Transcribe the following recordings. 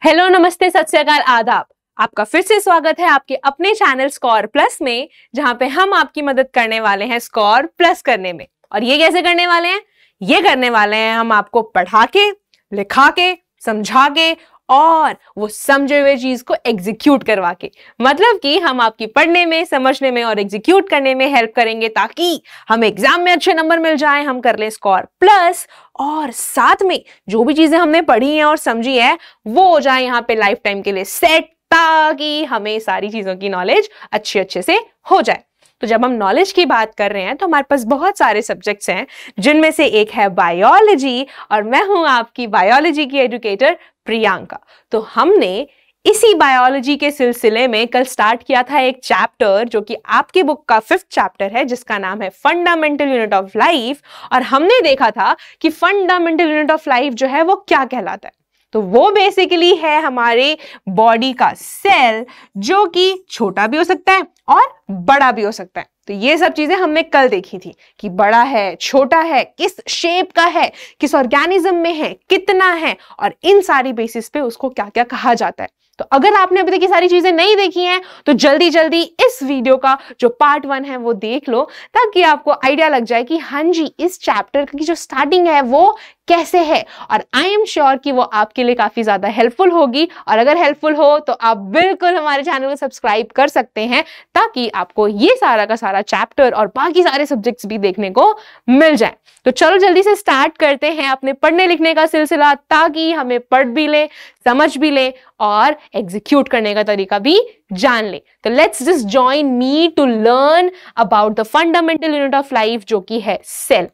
Hello, नमस्ते, सत श्री अकाल, आदाब। आपका फिर से स्वागत है आपके अपने चैनल स्कोर प्लस में, जहां पे हम आपकी मदद करने वाले हैं स्कोर प्लस करने में। और ये कैसे करने वाले हैं? ये करने वाले हैं हम आपको पढ़ा के, लिखा के, समझा के और वो समझे हुए चीज को एग्जीक्यूट करवा के। मतलब कि हम आपकी पढ़ने में, समझने में और एग्जीक्यूट करने में हेल्प करेंगे, ताकि हमें एग्जाम में अच्छे नंबर मिल जाए, हम कर लें स्कोर प्लस, और साथ में जो भी चीजें हमने पढ़ी हैं और समझी है वो हो जाए यहाँ पे लाइफ टाइम के लिए सेट, ताकि हमें सारी चीजों की नॉलेज अच्छे से हो जाए। तो जब हम नॉलेज की बात कर रहे हैं तो हमारे पास बहुत सारे सब्जेक्ट्स हैं, जिनमें से एक है बायोलॉजी, और मैं हूं आपकी बायोलॉजी की एजुकेटर प्रियंका। तो हमने इसी बायोलॉजी के सिलसिले में कल स्टार्ट किया था एक चैप्टर, जो कि आपकी बुक का 5th चैप्टर है, जिसका नाम है फंडामेंटल यूनिट ऑफ लाइफ। और हमने देखा था कि फंडामेंटल यूनिट ऑफ लाइफ जो है वो क्या कहलाता है। तो वो बेसिकली है हमारे बॉडी का सेल, जो कि छोटा भी हो सकता है और बड़ा भी हो सकता है। तो ये सब चीजें हमने कल देखी थी कि बड़ा है, छोटा है, किस शेप का है, किस ऑर्गेनिज्म में है, कितना है, और इन सारी बेसिस पे उसको क्या क्या कहा जाता है। तो अगर आपने अभी तक ये सारी चीजें नहीं देखी हैं तो जल्दी जल्दी इस वीडियो का जो पार्ट 1 है वो देख लो, ताकि आपको आइडिया लग जाए कि हाँ जी, इस चैप्टर की जो स्टार्टिंग है वो कैसे है। और आई एम श्योर कि वो आपके लिए काफी ज्यादा हेल्पफुल होगी। और अगर हेल्पफुल हो तो आप बिल्कुल हमारे चैनल को सब्सक्राइब कर सकते हैं, ताकि आपको ये सारा का सारा चैप्टर और बाकी सारे सब्जेक्ट्स भी देखने को मिल जाए। तो चलो जल्दी से स्टार्ट करते हैं अपने पढ़ने लिखने का सिलसिला, ताकि हमें पढ़ भी ले, समझ भी ले और एग्जीक्यूट करने का तरीका भी जान ले। तो let's just join me to learn about the fundamental unit of life, जो कि है सेल।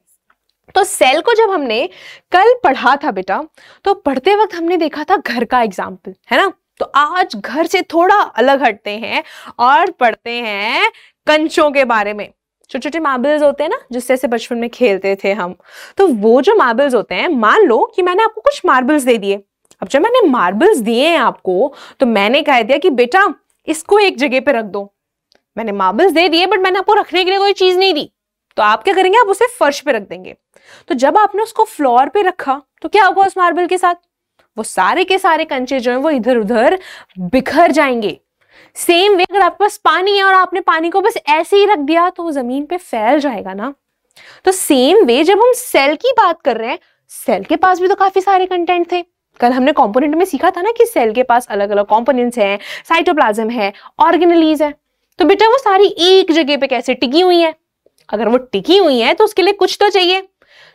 तो सेल को जब हमने कल पढ़ा था बेटा, तो पढ़ते वक्त हमने देखा था घर का एग्जाम्पल, है ना। तो आज घर से थोड़ा अलग हटते हैं और पढ़ते हैं कंचों के बारे में। छोटे छोटे मार्बल्स होते हैं ना, जिससे से बचपन में खेलते थे हम। तो वो जो मार्बल्स होते हैं, मान लो कि मैंने आपको कुछ मार्बल्स दे दिए। अब जब मैंने मार्बल्स दिए हैं आपको, तो मैंने कह दिया कि बेटा इसको एक जगह पे रख दो। मैंने मार्बल्स दे दिए, बट मैंने आपको रखने के लिए कोई चीज नहीं दी। तो आप क्या करेंगे? आप उसे फर्श पे रख देंगे। तो जब आपने उसको फ्लोर पे रखा, तो क्या होगा उस मार्बल के साथ? वो सारे के सारे कंचे जो हैं वो इधर उधर बिखर जाएंगे। सेम वे अगर आपके पास पानी है और आपने पानी को बस ऐसे ही रख दिया, तो वो जमीन पे फैल जाएगा ना। तो सेम वे जब हम सेल की बात कर रहे हैं, सेल के पास भी तो काफी सारे कंटेंट थे। कल हमने कंपोनेंट में सीखा था ना कि सेल के पास अलग अलग कंपोनेंट्स हैं, साइटोप्लाज्म है, ऑर्गेनेलीज है। तो बेटा वो सारी एक जगह पे कैसे टिकी हुई है? अगर वो टिकी हुई है तो उसके लिए कुछ तो चाहिए।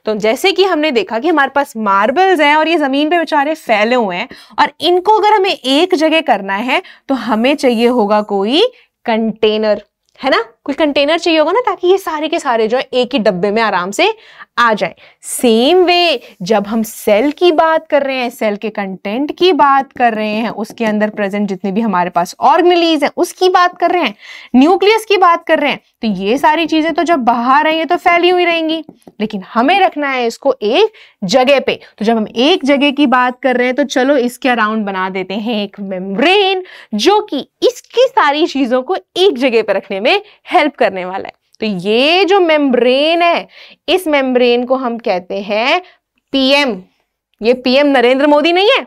तो जैसे कि हमने देखा कि हमारे पास मार्बल्स हैं और ये जमीन पे बेचारे फैले हुए हैं, और इनको अगर हमें एक जगह करना है तो हमें चाहिए होगा कोई कंटेनर, है ना। कोई कंटेनर चाहिए होगा ना, ताकि ये सारे के सारे जो है एक ही डब्बे में आराम से आ जाए। सेम वे जब हम सेल की बात कर रहे हैं, सेल के कंटेंट की बात कर रहे हैं, उसके अंदर प्रेजेंट जितने भी हमारे पास ऑर्गेनेलीज हैं उसकी बात कर रहे हैं, न्यूक्लियस की बात कर रहे हैं, तो ये सारी चीजें तो जब बाहर आएंगी तो फैली हुई रहेंगी, लेकिन हमें रखना है इसको एक जगह पे। तो जब हम एक जगह की बात कर रहे हैं, तो चलो इसके अराउंड बना देते हैं एक मेम्ब्रेन, जो कि इसकी सारी चीजों को एक जगह पे रखने में हेल्प करने वाला है। तो ये जो मेम्ब्रेन है, इस मेम्ब्रेन को हम कहते हैं पीएम। ये पीएम नरेंद्र मोदी नहीं है,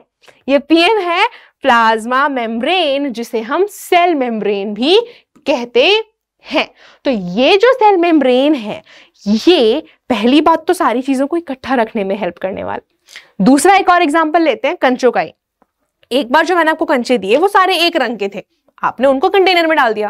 ये पीएम है प्लाज्मा मेम्ब्रेन, जिसे हम सेल मेम्ब्रेन भी कहते हैं। तो ये जो सेल मेम्ब्रेन है, ये पहली बात तो सारी चीजों को इकट्ठा रखने में हेल्प करने वाला। दूसरा एक और एग्जांपल लेते हैं कंचों का ही। एक बार जो मैंने आपको कंचे दिए वो सारे एक रंग के थे, आपने उनको कंटेनर में डाल दिया।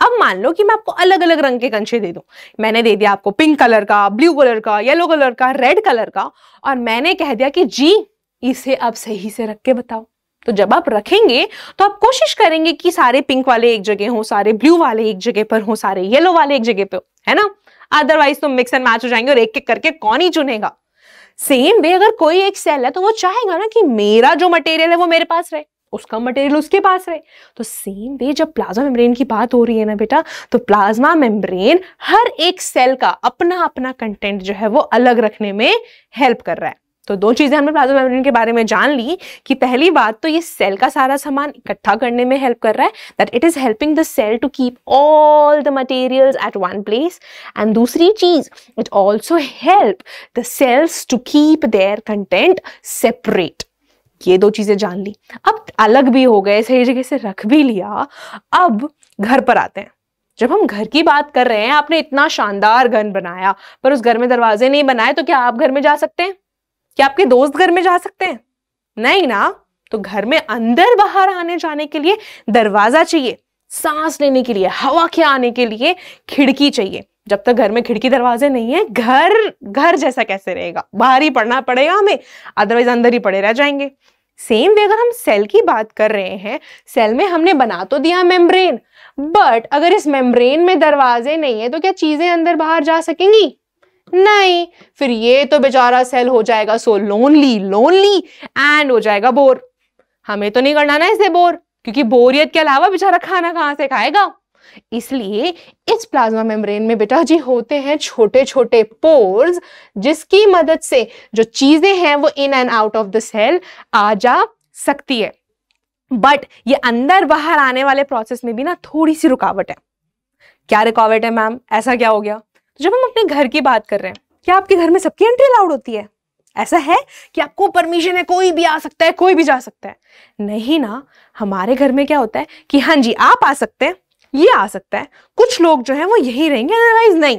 अब मान लो कि मैं आपको अलग अलग रंग के कंचे दे दूं। मैंने दे दिया आपको पिंक कलर का, ब्लू कलर का, येलो कलर का, रेड कलर का, और मैंने कह दिया कि जी इसे अब सही से रख के बताओ। तो जब आप रखेंगे तो आप कोशिश करेंगे कि सारे पिंक वाले एक जगह हो, सारे ब्लू वाले एक जगह पर हो, सारे येलो वाले एक जगह पे हो, है ना। अदरवाइज तो मिक्स एंड मैच हो जाएंगे और एक एक करके कौन ही चुनेगा। सेम वे अगर कोई एक सेल है तो वो चाहेगा ना कि मेरा जो मटेरियल है वो मेरे पास रहे, उसका मटेरियल उसके पास रहे। तो सेम वे जब प्लाज्मा मेम्ब्रेन की बात हो रही है ना बेटा, तो प्लाज्मा मेम्ब्रेन हर एक सेल का अपना अपना कंटेंट जो है वो अलग रखने में हेल्प कर रहा है। तो दो चीजें हमने प्लाज्मा मेम्ब्रेन के बारे में जान ली कि पहली बात तो ये सेल का सारा सामान इकट्ठा करने में हेल्प कर रहा है, that it is helping the cell to keep all the materials at one place, and दूसरी चीज it also help the cells to keep their content separate. ये दो चीजें जान ली, अब अलग भी हो गए, सही जगह से रख भी लिया। अब घर पर आते हैं। जब हम घर की बात कर रहे हैं, आपने इतना शानदार घर बनाया पर उस घर में दरवाजे नहीं बनाए, तो क्या आप घर में जा सकते हैं? क्या आपके दोस्त घर में जा सकते हैं? नहीं ना। तो घर में अंदर बाहर आने जाने के लिए दरवाजा चाहिए, सांस लेने के लिए, हवा के आने के लिए खिड़की चाहिए। जब तक घर में खिड़की दरवाजे नहीं है, घर जैसा कैसे रहेगा? बाहर ही पढ़ना पड़ेगा हमें, अदरवाइज अंदर ही पड़े रह जाएंगे। सेम वे अगर हम सेल की बात कर रहे हैं, सेल में हमने बना तो दिया मेम्ब्रेन, बट अगर इस मेम्ब्रेन में दरवाजे नहीं है तो क्या चीजें अंदर बाहर जा सकेंगी? नहीं। फिर ये तो बेचारा सेल हो जाएगा सो लोनली एंड हो जाएगा बोर। हमें तो नहीं करना ना इसे बोर, क्योंकि बोरियत के अलावा बेचारा खाना कहां से खाएगा। इसलिए इस प्लाज्मा मेम्ब्रेन में बेटा जी होते हैं छोटे छोटे पोर्स, जिसकी मदद से जो चीजें हैं वो in and out of the cell आ जा सकती है। बट ये अंदर बाहर आने वाले प्रोसेस में भी ना थोड़ी सी रुकावट है। क्या रुकावट है मैम? ऐसा क्या हो गया? तो जब हम अपने घर की बात कर रहे हैं, क्या आपके घर में सबकी एंट्री अलाउड होती है? ऐसा है कि आपको परमिशन है, कोई भी आ सकता है, कोई भी जा सकता है? नहीं ना। हमारे घर में क्या होता है कि हाँ जी आप आ सकते हैं, ये आ सकता है, कुछ लोग जो है वो यही रहेंगे, अदरवाइज नहीं।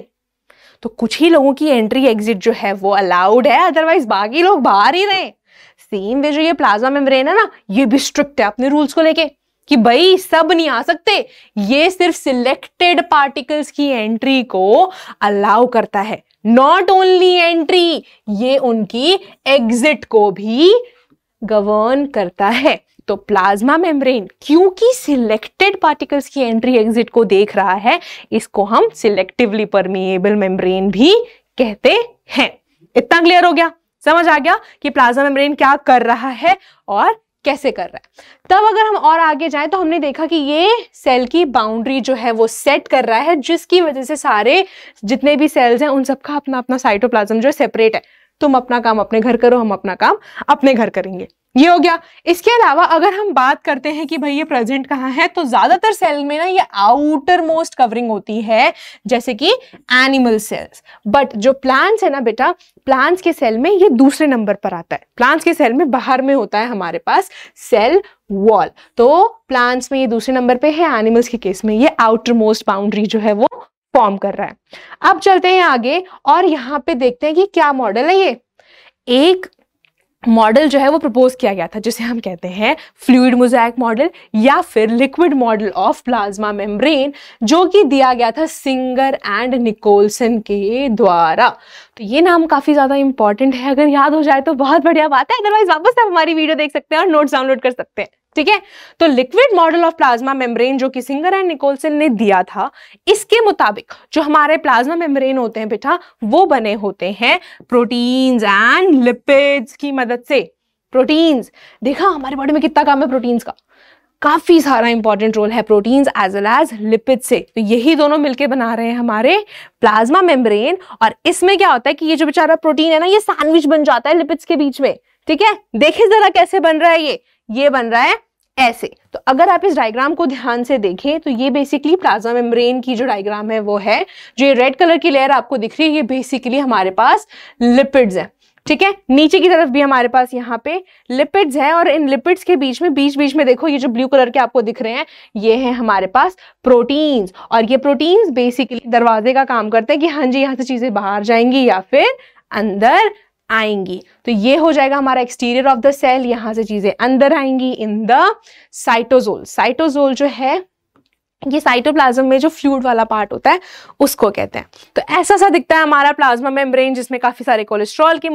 तो कुछ ही लोगों की एंट्री एग्जिट जो है वो अलाउड है, अदरवाइज बाकी लोग बाहर ही रहे। सेम वे जो ये प्लाज्मा मेम्ब्रेन है ना, ये भी स्ट्रिक्ट है अपने रूल्स को लेके कि भाई सब नहीं आ सकते, ये सिर्फ सिलेक्टेड पार्टिकल्स की एंट्री को अलाउ करता है। नॉट ओनली एंट्री, ये उनकी एग्जिट को भी गवर्न करता है। तो प्लाज्मा मेम्ब्रेन क्योंकि सिलेक्टेड पार्टिकल्स की एंट्री एग्जिट को देख रहा है, इसको हम सिलेक्टिवली परमिएबल मेम्ब्रेन भी कहते हैं। इतना क्लियर हो गया? समझ आ गया कि प्लाज्मा मेम्ब्रेन क्या कर रहा है और कैसे कर रहा है। तब अगर हम और आगे जाएं तो हमने देखा कि ये सेल की बाउंड्री जो है वो सेट कर रहा है, जिसकी वजह से सारे जितने भी सेल्स हैं उन सबका अपना अपना साइटोप्लाज्म जो है सेपरेट है। तुम अपना काम अपने घर करो, हम अपना काम अपने घर करेंगे। ये हो गया। इसके अलावा अगर हम बात करते हैं कि भाई ये प्रेजेंट कहाँ है, तो ज्यादातर सेल में ना ये आउटर मोस्ट कवरिंग होती है, जैसे कि एनिमल सेल्स। बट जो प्लांट्स है ना बेटा, प्लांट्स के सेल में ये दूसरे नंबर पर आता है। प्लांट्स के सेल में बाहर में होता है हमारे पास सेल वॉल, तो प्लांट्स में ये दूसरे नंबर पे है, एनिमल्स के केस में ये आउटर मोस्ट बाउंड्री जो है वो फॉर्म कर रहा है। अब चलते हैं आगे और यहाँ पे देखते हैं कि क्या मॉडल है। ये एक मॉडल जो है वो प्रपोज किया गया था, जिसे हम कहते हैं फ्लूइड मोज़ेक मॉडल या फिर liquid model of plasma membrane, जो कि दिया गया था सिंगर एंड निकोलसन के द्वारा। तो ये नाम काफी ज्यादा इंपॉर्टेंट है, अगर याद हो जाए तो बहुत बढ़िया बात है, अदरवाइज वापस आप हमारी वीडियो देख सकते हैं और नोट्स डाउनलोड कर सकते हैं। ठीक है, तो liquid model of plasma membrane जो कि सिंगर एंड निकोलसन ने दिया था, इसके मुताबिक जो हमारे प्लाज्मा मेम्ब्रेन होते हैं बेटा, वो बने होते हैं प्रोटीन्स एंड लिपिड्स की मदद से। प्रोटीन्स, देखा हमारे बॉडी में कितना काम है प्रोटीन्स का, काफी सारा इंपॉर्टेंट रोल है proteins as well as lipid से। तो यही दोनों मिलके बना रहे हैं हमारे प्लाज्मा मेम्ब्रेन। और इसमें क्या होता है कि ये जो बेचारा प्रोटीन है ना, ये सैंडविच बन जाता है लिपिड्स के बीच में। ठीक है, देखिए जरा कैसे बन रहा है, ये बन रहा है ऐसे। तो अगर आप इस डायग्राम को ध्यान से देखें तो ये बेसिकली प्लाज्मा मेम्ब्रेन की जो डायग्राम है वो है, जो ये रेड कलर की लेयर आपको दिख रही है, ये बेसिकली हमारे पास लिपिड्स है। ठीक है, नीचे की तरफ भी हमारे पास यहाँ पे लिपिड्स हैं, और इन लिपिड्स के बीच में देखो ये जो ब्लू कलर के आपको दिख रहे हैं, ये है हमारे पास प्रोटीन्स। और ये प्रोटीन्स बेसिकली दरवाजे का काम करते हैं कि हाँ जी यहाँ से चीजें बाहर जाएंगी या फिर अंदर आएंगी। तो ये हो जाएगा हमारा एक्सटीरियर ऑफ द सेल, यहां से चीजें अंदर आएंगी इन द साइटोजोल। साइटोजोल जो है ये साइटोप्लाज्म में जो फ्लूइड वाला पार्ट होता है उसको कहते हैं। तो ऐसा सा दिखता है हमारा प्लाज्मा मेम्ब्रेन, जिसमें काफी सारे कोलेस्ट्रॉल के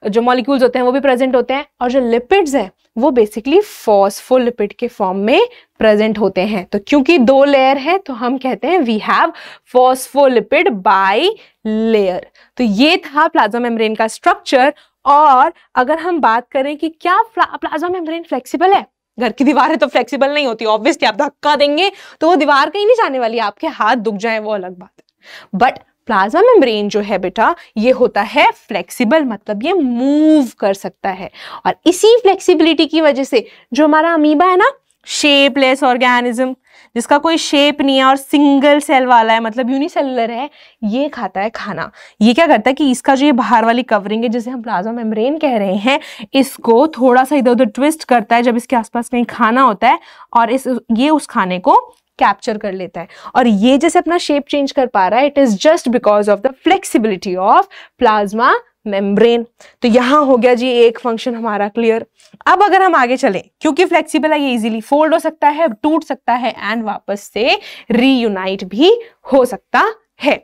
जो मॉलिक्यूल्स होते हैं वो भी प्रेजेंट होते हैं, और जो लिपिड्स हैं वो बेसिकली फॉस्फोलिपिड के फॉर्म में प्रेजेंट होते हैं। तो क्योंकि दो लेयर है तो हम कहते हैं we have phospholipid bilayer. तो ये था प्लाज्मा मेम्ब्रेन का स्ट्रक्चर। और अगर हम बात करें कि क्या प्लाज्मा मेम्ब्रेन फ्लेक्सिबल है, घर की दीवारें तो फ्लेक्सिबल नहीं होती, ऑब्वियसली आप धक्का देंगे तो वो दीवार कहीं नहीं जाने वाली, आपके हाथ दुख जाए वो अलग बात है। बट प्लाज्मा मेम्ब्रेन जो है बेटा ये होता है फ्लेक्सिबल, मतलब ये मूव कर सकता है। और इसी फ्लेक्सिबिलिटी की वजह से जो हमारा अमीबा है ना, शेपलेस ऑर्गेनिज्म, जिसका कोई शेप नहीं है और सिंगल सेल वाला है, मतलब यूनिसेलुलर है, ये खाता है खाना। ये क्या करता है कि इसका जो ये बाहर वाली कवरिंग है, जिसे हम प्लाज्मा मेम्ब्रेन कह रहे हैं, इसको थोड़ा सा इधर उधर ट्विस्ट करता है जब इसके आसपास कहीं खाना होता है, और ये उस खाने को कैप्चर कर लेता है। और ये जैसे अपना शेप चेंज कर पा रहा है, it is just because of the flexibility of plasma membrane. तो यहां हो गया जी एक फंक्शन हमारा क्लियर। अब अगर हम आगे चलें, क्योंकि फ्लेक्सिबल है, ये इजीली फोल्ड हो सकता है, टूट सकता है, एंड वापस से रीयूनाइट भी हो सकता है।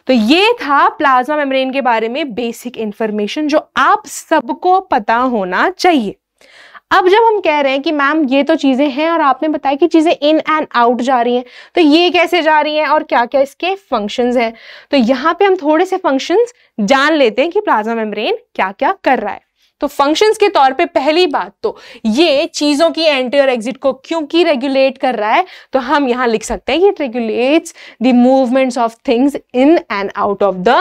तो ये था प्लाज्मा मेम्ब्रेन के बारे में बेसिक इंफॉर्मेशन जो आप सबको पता होना चाहिए। अब जब हम कह रहे हैं कि मैम ये तो चीजें हैं और आपने बताया कि चीजें इन एंड आउट जा रही हैं, तो ये कैसे जा रही हैं और क्या क्या इसके फंक्शंस हैं, तो यहाँ पे हम थोड़े से फंक्शंस जान लेते हैं कि प्लाज्मा मेम्ब्रेन क्या क्या कर रहा है। तो फंक्शंस के तौर पे पहली बात तो ये चीजों की एंट्री और एग्जिट को क्योंकि रेगुलेट कर रहा है, तो हम यहाँ लिख सकते हैं कि it regulates the movements of things in and out of the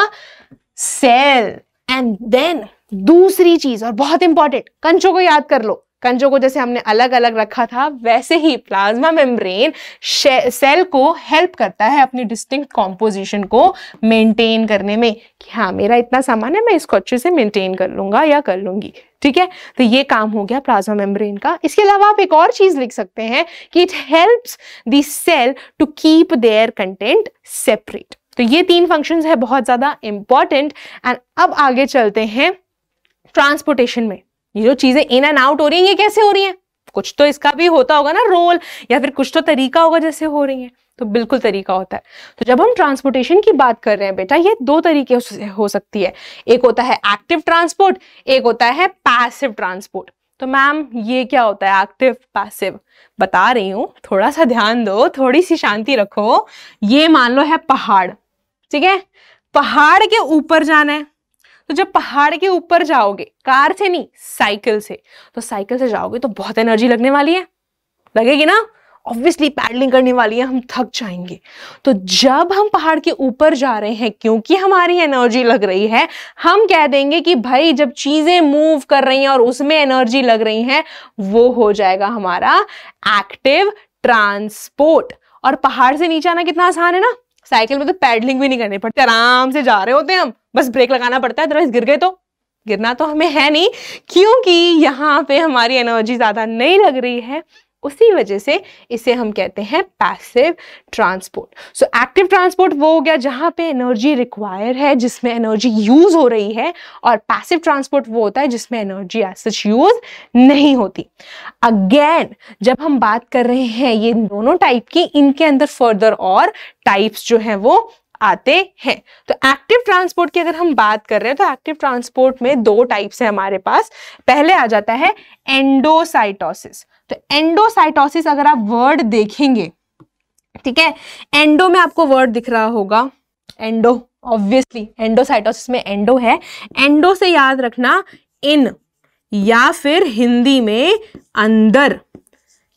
cell. And then दूसरी चीज और बहुत इंपॉर्टेंट, कंचों को याद कर लो। कंचों को जैसे हमने अलग अलग रखा था, वैसे ही प्लाज्मा मेम्ब्रेन सेल को हेल्प करता है अपनी डिस्टिंक्ट कॉम्पोजिशन को मेंटेन करने में, कि हाँ मेरा इतना सामान है, मैं इसको अच्छे से मेंटेन कर लूंगा या कर लूंगी। ठीक है, तो ये काम हो गया प्लाज्मा मेम्ब्रेन का। इसके अलावा आप एक और चीज लिख सकते हैं कि it helps the cell to keep their content separate. तो ये 3 फंक्शंस है बहुत ज्यादा इंपॉर्टेंट। एंड अब आगे चलते हैं ट्रांसपोर्टेशन में। ये जो चीजें इन एंड आउट हो रही हैं, ये कैसे हो रही हैं? कुछ तो इसका भी होता होगा ना रोल, या फिर कुछ तो तरीका होगा जैसे हो रही हैं। तो बिल्कुल तरीका होता है। तो जब हम ट्रांसपोर्टेशन की बात कर रहे हैं बेटा, ये 2 तरीके से हो सकती है। एक होता है एक्टिव ट्रांसपोर्ट, एक होता है पैसिव ट्रांसपोर्ट। तो मैम ये क्या होता है एक्टिव पैसिव? बता रही हूं, थोड़ा सा ध्यान दो, थोड़ी सी शांति रखो। ये मान लो है पहाड़, ठीक है, पहाड़ के ऊपर जाना है। तो जब पहाड़ के ऊपर जाओगे, कार से नहीं साइकिल से, तो साइकिल से जाओगे तो बहुत एनर्जी लगने वाली है, लगेगी ना, ऑब्वियसली पैडलिंग करने वाली है, हम थक जाएंगे। तो जब हम पहाड़ के ऊपर जा रहे हैं, क्योंकि हमारी एनर्जी लग रही है, हम कह देंगे कि भाई जब चीजें मूव कर रही हैं और उसमें एनर्जी लग रही है, वो हो जाएगा हमारा एक्टिव ट्रांसपोर्ट। और पहाड़ से नीचे आना कितना आसान है ना, साइकिल में तो पैडलिंग भी नहीं करनी पड़ती, आराम से जा रहे होते हैं हम, बस ब्रेक लगाना पड़ता है, अदरवाइज गिर गए तो गिरना तो हमें है नहीं, क्योंकि यहाँ पे हमारी एनर्जी ज्यादा नहीं लग रही है। उसी वजह से इसे हम कहते हैं passive transport. So active transport वो हो गया जहां पे एनर्जी रिक्वायर है, जिसमें एनर्जी यूज हो रही है, और पैसिव ट्रांसपोर्ट वो होता है जिसमें एनर्जी एज सच यूज नहीं होती। अगेन जब हम बात कर रहे हैं ये दोनों टाइप की, इनके अंदर फर्दर और टाइप्स जो हैं वो आते हैं। तो एक्टिव ट्रांसपोर्ट की अगर हम बात कर रहे हैं, तो एक्टिव ट्रांसपोर्ट में 2 टाइप्स है हमारे पास। पहले आ जाता है एंडोसाइटोसिस। तो एंडोसाइटोसिस अगर आप वर्ड देखेंगे, ठीक है, एंडो में आपको वर्ड दिख रहा होगा, एंडो, ऑब्वियसली एंडोसाइटोसिस में एंडो है। एंडो से याद रखना इन, या फिर हिंदी में अंदर,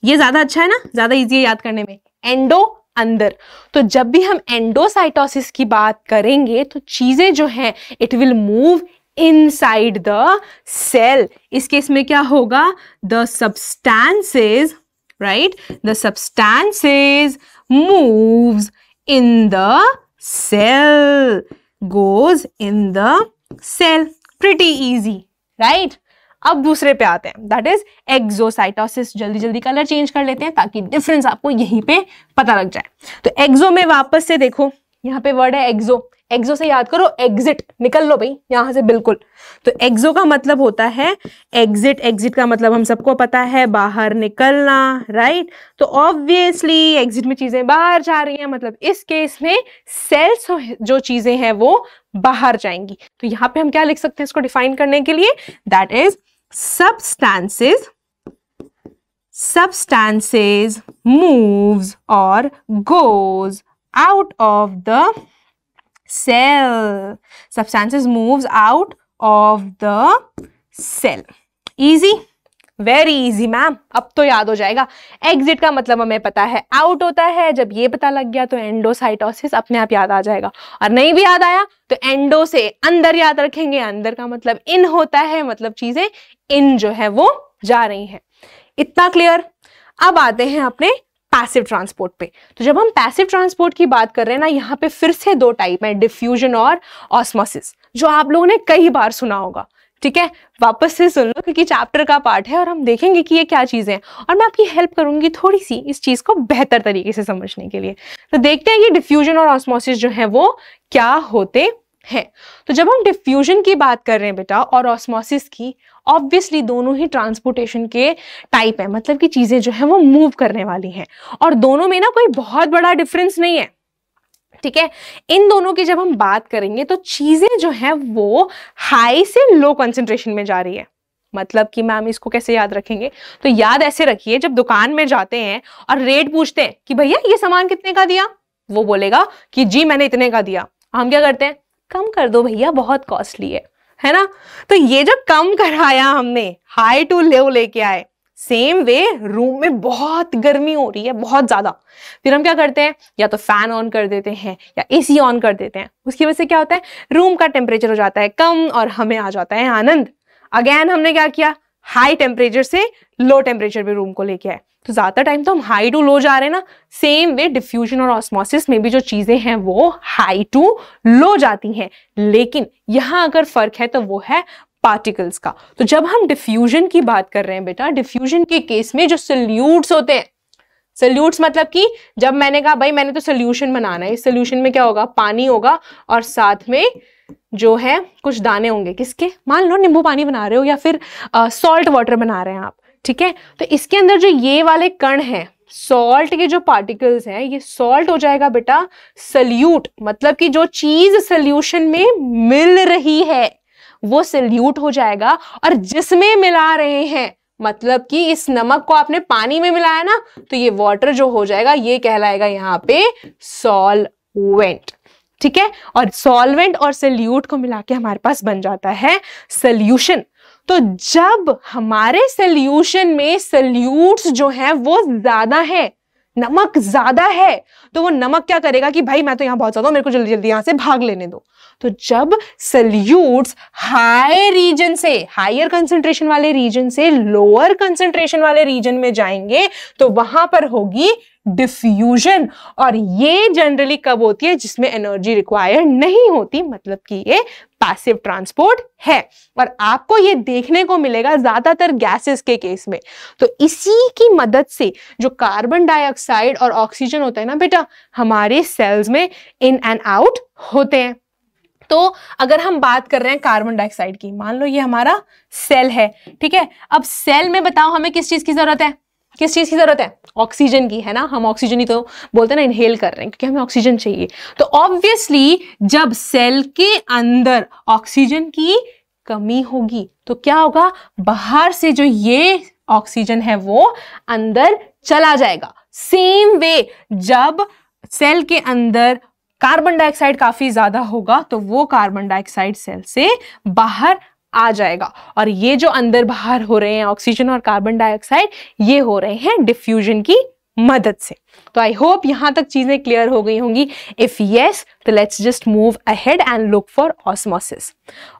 ये ज्यादा अच्छा है ना, ज्यादा इजी है याद करने में, एंडो अंदर। तो जब भी हम एंडोसाइटोसिस की बात करेंगे तो चीजें जो हैं it will move inside the cell. इस केस में क्या होगा, the substances, right, the substances moves in the cell, goes in the cell. Pretty easy, right. अब दूसरे पे आते हैं, दैट इज एक्सोसाइटोसिस। जल्दी जल्दी कलर चेंज कर लेते हैं ताकि डिफरेंस आपको यहीं पे पता लग जाए। तो एक्सो में वापस से देखो, यहाँ पे वर्ड है एक्सो, एक्सो से याद करो एग्जिट, निकल लो भाई यहां से बिल्कुल। तो एक्सो का मतलब होता है एग्जिट, एग्जिट का मतलब हम सबको पता है बाहर निकलना, राइट। तो ऑब्वियसली एग्जिट में चीजें बाहर जा रही हैं, मतलब इस केस में सेल्स जो चीजें हैं वो बाहर जाएंगी। तो यहां पे हम क्या लिख सकते हैं इसको डिफाइन करने के लिए, that is substances moves or goes out of the cell. Substances moves out of the cell. Easy? Very easy ma'am, अब तो याद हो जाएगा। एग्जिट का मतलब हमें पता है आउट होता है, जब ये पता लग गया तो एंडोसाइटोसिस अपने आप याद आ जाएगा। और नहीं भी याद आया तो एंडो से अंदर याद रखेंगे, अंदर का मतलब इन होता है, मतलब चीजें इन जो है वो जा रही हैं। इतना क्लियर। अब आते हैं अपने पैसिव ट्रांसपोर्ट पे। तो जब हम पैसिव ट्रांसपोर्ट की बात कर रहे हैं ना, यहाँ पे फिर से दो टाइप है, डिफ्यूजन और ऑस्मोसिस, जो आप लोगों ने कई बार सुना होगा। ठीक है, वापस से सुन लो क्योंकि चैप्टर का पार्ट है और हम देखेंगे कि ये क्या चीजें हैं और मैं आपकी हेल्प करूंगी थोड़ी सी इस चीज को बेहतर तरीके से समझने के लिए। तो देखते हैं ये डिफ्यूजन और ऑस्मोसिस जो है वो क्या होते हैं। तो जब हम डिफ्यूजन की बात कर रहे हैं बेटा और ऑस्मोसिस की, ऑब्वियसली दोनों ही ट्रांसपोर्टेशन के टाइप है, मतलब कि चीजें जो है वो मूव करने वाली हैं और दोनों में ना कोई बहुत बड़ा डिफरेंस नहीं है। ठीक है, इन दोनों की जब हम बात करेंगे तो चीजें जो है वो हाई से लो कंसंट्रेशन में जा रही है। मतलब कि मैम इसको कैसे याद रखेंगे, तो याद ऐसे रखिए, जब दुकान में जाते हैं और रेट पूछते हैं कि भैया ये सामान कितने का दिया, वो बोलेगा कि जी मैंने इतने का दिया। हम क्या करते हैं, कम कर दो भैया बहुत कॉस्टली है ना। तो ये जो कम कराया हमने, हाई टू लो लेके आए। सेम वे रूम में बहुत गर्मी हो रही है, बहुत ज्यादा, फिर हम क्या करते हैं, या तो फैन ऑन कर देते हैं या एसी ऑन कर देते हैं। उसकी वजह से क्या होता है, रूम का टेम्परेचर हो जाता है कम और हमें आ जाता है आनंद। अगेन हमने क्या किया, हाई टेम्परेचर से लो टेम्परेचर पे रूम को लेके आए। तो ज्यादा टाइम तो हम हाई टू लो जा रहे हैं ना। सेम वे डिफ्यूजन और ऑस्मोसिस में भी जो चीजें हैं वो हाई टू लो जाती हैं, लेकिन यहां अगर फर्क है तो वो है पार्टिकल्स का। तो जब हम डिफ्यूजन की बात कर रहे हैं बेटा, डिफ्यूजन के केस में जो सोल्यूट्स होते हैं, सोल्यूट्स मतलब कि जब मैंने कहा भाई मैंने तो सोल्यूशन बनाना है, इस सोल्यूशन में क्या होगा, पानी होगा और साथ में जो है कुछ दाने होंगे, किसके, मान लो नींबू पानी बना रहे हो या फिर सॉल्ट वाटर बना रहे हैं आप। ठीक है, तो इसके अंदर जो ये वाले कण हैं, सॉल्ट के जो पार्टिकल्स हैं, ये सॉल्ट हो जाएगा बेटा सोल्यूट। मतलब कि जो चीज सोल्यूशन में मिल रही है वो सोल्यूट हो जाएगा, और जिसमें मिला रहे हैं, मतलब कि इस नमक को आपने पानी में मिलाया ना, तो ये वाटर जो हो जाएगा ये कहलाएगा यहाँ पे सॉल्वेंट। ठीक है, और सॉल्वेंट और सोल्यूट को मिला के हमारे पास बन जाता है सोल्यूशन। तो जब हमारे सोल्यूशन में सोल्यूट्स जो है वो ज्यादा है, नमक ज्यादा है, तो वो नमक क्या करेगा कि भाई मैं तो यहां बहुत ज्यादा हूं, मेरे को जल्दी जल्दी यहां से भाग लेने दो। तो जब सोल्यूट्स हाई रीजन से, हायर कंसंट्रेशन वाले रीजन से लोअर कंसंट्रेशन वाले रीजन में जाएंगे तो वहां पर होगी डिफ्यूजन। और ये जनरली कब होती है, जिसमें एनर्जी रिक्वायर्ड नहीं होती, मतलब कि ये पैसिव ट्रांसपोर्ट है। और आपको ये देखने को मिलेगा ज्यादातर गैसेस के केस में। तो इसी की मदद से जो कार्बन डाइऑक्साइड और ऑक्सीजन होता है ना बेटा, हमारे सेल्स में इन एंड आउट होते हैं। तो अगर हम बात कर रहे हैं कार्बन डाइऑक्साइड की, मान लो ये हमारा सेल है। ठीक है, अब सेल में बताओ हमें किस चीज की जरूरत है, किस चीज की जरूरत है, ऑक्सीजन की, है ना। हम ऑक्सीजन ही तो बोलते हैं ना, इनहेल कर रहे हैं क्योंकि हमें ऑक्सीजन चाहिए। तो ऑब्वियसली जब सेल के अंदर ऑक्सीजन की कमी होगी तो क्या होगा, बाहर से जो ये ऑक्सीजन है वो अंदर चला जाएगा। सेम वे जब सेल के अंदर कार्बन डाइऑक्साइड काफी ज्यादा होगा तो वो कार्बन डाइऑक्साइड सेल से बाहर आ जाएगा। और ये जो अंदर बाहर हो रहे हैं ऑक्सीजन और कार्बन डाइऑक्साइड, ये हो रहे हैं डिफ्यूजन की मदद से। तो आई होप यहां तक चीजें क्लियर हो गई होंगी। इफ यस, तो let's just move ahead and look for osmosis.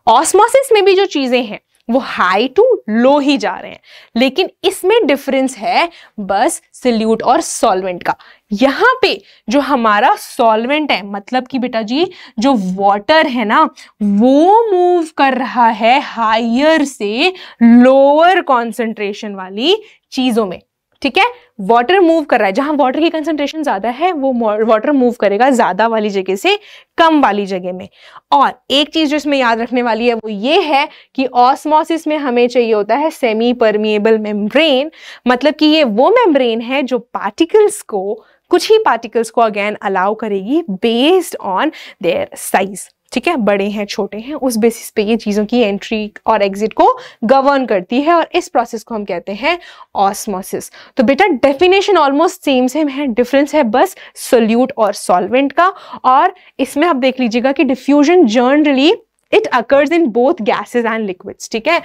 Osmosis में भी जो चीजें हैं वो हाई टू लो ही जा रहे हैं, लेकिन इसमें डिफरेंस है बस सोल्यूट और सॉल्वेंट का। यहां पे जो हमारा सॉल्वेंट है, मतलब कि बेटा जी जो वाटर है ना, वो मूव कर रहा है हायर से लोअर कॉन्सेंट्रेशन वाली चीजों में। ठीक है, वाटर मूव कर रहा है, जहां वाटर की कंसंट्रेशन ज्यादा है वो वाटर मूव करेगा ज्यादा वाली जगह से कम वाली जगह में। और एक चीज जो इसमें याद रखने वाली है वो ये है कि ऑस्मोसिस में हमें चाहिए होता है सेमी परमिएबल मेम्ब्रेन, मतलब कि ये वो मेम्ब्रेन है जो पार्टिकल्स को, कुछ ही पार्टिकल्स को अगेन अलाउ करेगी बेस्ड ऑन देयर साइज। ठीक है, बड़े हैं छोटे हैं, उस बेसिस पे ये चीजों की एंट्री और एग्जिट को गवर्न करती है, और इस प्रोसेस को हम कहते हैं ऑस्मोसिस। तो बेटा डेफिनेशन ऑलमोस्ट सेम है, डिफरेंस है बस सोल्यूट और सॉल्वेंट का। और इसमें आप देख लीजिएगा कि diffusion generally it occurs in both gases and liquids. ठीक है,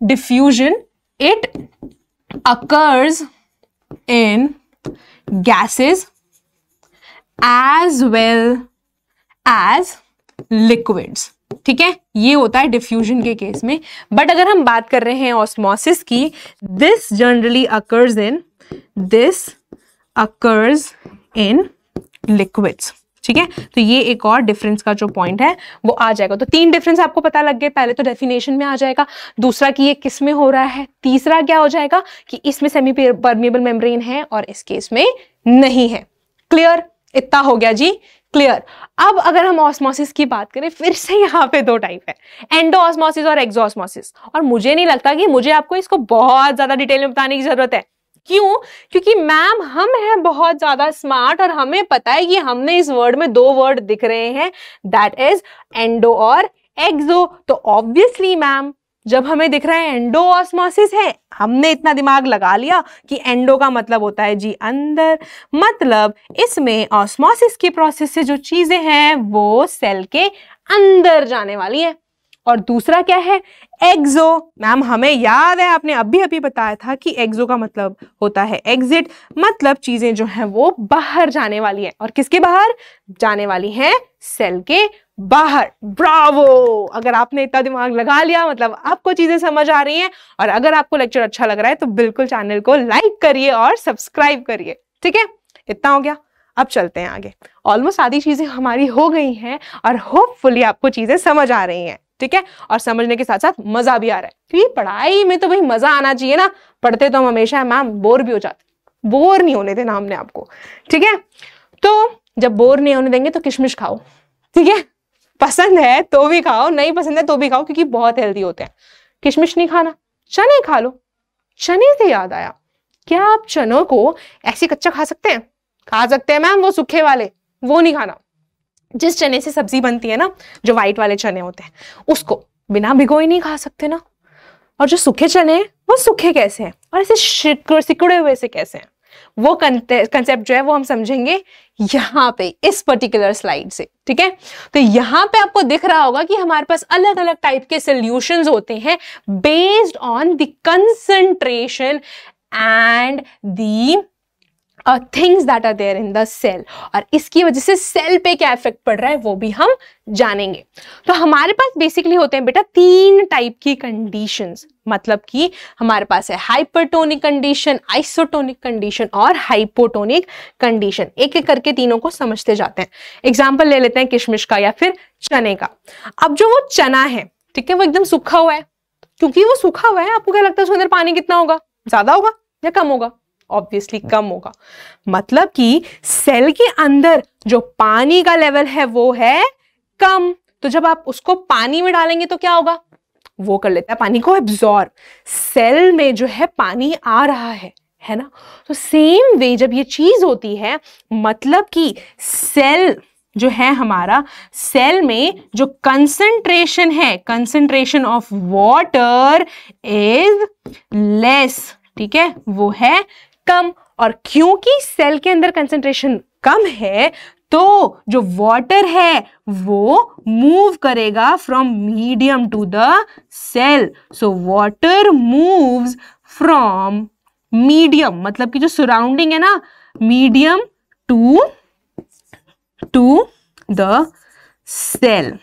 diffusion it occurs in gases as well as liquids. ठीक है, ये होता है डिफ्यूजन के केस में। बट अगर हम बात कर रहे हैं ऑस्मोसिस की, this generally occurs occurs in liquids। ठीक है, तो ये एक और डिफरेंस का जो पॉइंट है वो आ जाएगा। तो 3 डिफरेंस आपको पता लग गए। पहले तो डेफिनेशन में आ जाएगा, दूसरा कि ये किस में हो रहा है, तीसरा क्या हो जाएगा कि इसमें सेमी परमिएबल मेम्ब्रेन है और इस केस में नहीं है। क्लियर? इतना हो गया जी, क्लियर। अब अगर हम ऑस्मोसिस की बात करें, फिर से यहाँ पे 2 टाइप है, एंडो ऑस्मोसिस और एक्सोऑस्मोसिस। और मुझे नहीं लगता कि मुझे आपको इसको बहुत ज्यादा डिटेल में बताने की जरूरत है। क्यों? क्योंकि मैम हम हैं बहुत ज्यादा स्मार्ट और हमें पता है कि हमने इस वर्ड में 2 वर्ड दिख रहे हैं, दैट इज एंडो और एक्सो। तो ऑब्वियसली मैम जब हमें दिख रहा है एंडो ऑस्मोसिस है, हमने इतना दिमाग लगा लिया कि एंडो का मतलब होता है जी अंदर, मतलब इसमें ऑस्मोसिस की प्रोसेस से जो चीजें हैं वो सेल के अंदर जाने वाली है। और दूसरा क्या है? एक्सो। मैम हमें याद है, आपने अभी अभी बताया था कि एक्सो का मतलब होता है एग्जिट, मतलब चीजें जो है वो बाहर जाने वाली है। और किसके बाहर जाने वाली है? सेल के बाहर। ब्रावो! अगर आपने इतना दिमाग लगा लिया मतलब आपको चीजें समझ आ रही हैं। और अगर आपको लेक्चर अच्छा लग रहा है तो बिल्कुल चैनल को लाइक करिए और सब्सक्राइब करिए। ठीक है, इतना हो गया। अब चलते हैं आगे। ऑलमोस्ट आधी चीजें हमारी हो गई हैं और होपफुली आपको चीजें समझ आ रही हैं। ठीक है, और समझने के साथ साथ मजा भी आ रहा है, क्योंकि पढ़ाई में तो भाई मजा आना चाहिए ना। पढ़ते तो हम हमेशा मैम बोर भी हो जाते, बोर नहीं होने देना हमने आपको। ठीक है, तो जब बोर नहीं होने देंगे तो किशमिश खाओ। ठीक है, पसंद है तो भी खाओ, नहीं पसंद है तो भी खाओ, क्योंकि बहुत हेल्दी होते हैं। किशमिश नहीं खाना, चने खा लो। चने से याद आया, क्या आप चनों को ऐसे कच्चा खा सकते हैं? खा सकते हैं मैम, वो सूखे वाले, वो नहीं खाना। जिस चने से सब्जी बनती है ना, जो व्हाइट वाले चने होते हैं, उसको बिना भिगोए नहीं खा सकते ना। और जो सूखे चने हैं वो सूखे कैसे हैं और ऐसे सिकुड़े हुए से कैसे हैं, वो कंसेप्ट जो है वो हम समझेंगे यहाँ पे इस पर्टिकुलर स्लाइड से। ठीक है, तो यहाँ पे आपको दिख रहा होगा कि हमारे पास अलग अलग टाइप के सॉल्यूशंस होते हैं based on the concentration and the things that are there in the cell. और इसकी वजह से सेल पे क्या इफेक्ट पड़ रहा है वो भी हम जानेंगे। तो हमारे पास बेसिकली होते हैं बेटा 3 टाइप की कंडीशंस, मतलब कि हमारे पास है हाइपरटोनिक कंडीशन, आइसोटोनिक कंडीशन और हाइपोटोनिक कंडीशन। एक एक करके तीनों को समझते जाते हैं। एग्जाम्पल ले लेते हैं किशमिश का या फिर चने का। अब जो वो चना है, ठीक है, वो एकदम सूखा हुआ है। क्योंकि वो सूखा हुआ है, आपको क्या लगता है उसके अंदर पानी कितना होगा? ज्यादा होगा या कम होगा? ऑब्वियसली कम होगा। मतलब कि सेल के अंदर जो पानी का लेवल है वो है कम। तो जब आप उसको पानी में डालेंगे तो क्या होगा? वो कर लेता है पानी को एब्जॉर्ब। सेल में जो है पानी आ रहा है ना। तो सेम वे जब ये चीज होती है, मतलब कि सेल जो है हमारा, सेल में जो कंसंट्रेशन है, concentration of water is less. ठीक है, वो है कम। और क्योंकि सेल के अंदर कंसंट्रेशन कम है तो जो वाटर है वो मूव करेगा from medium to the cell. So water moves from medium, मतलब कि जो सराउंडिंग है ना, medium to the cell,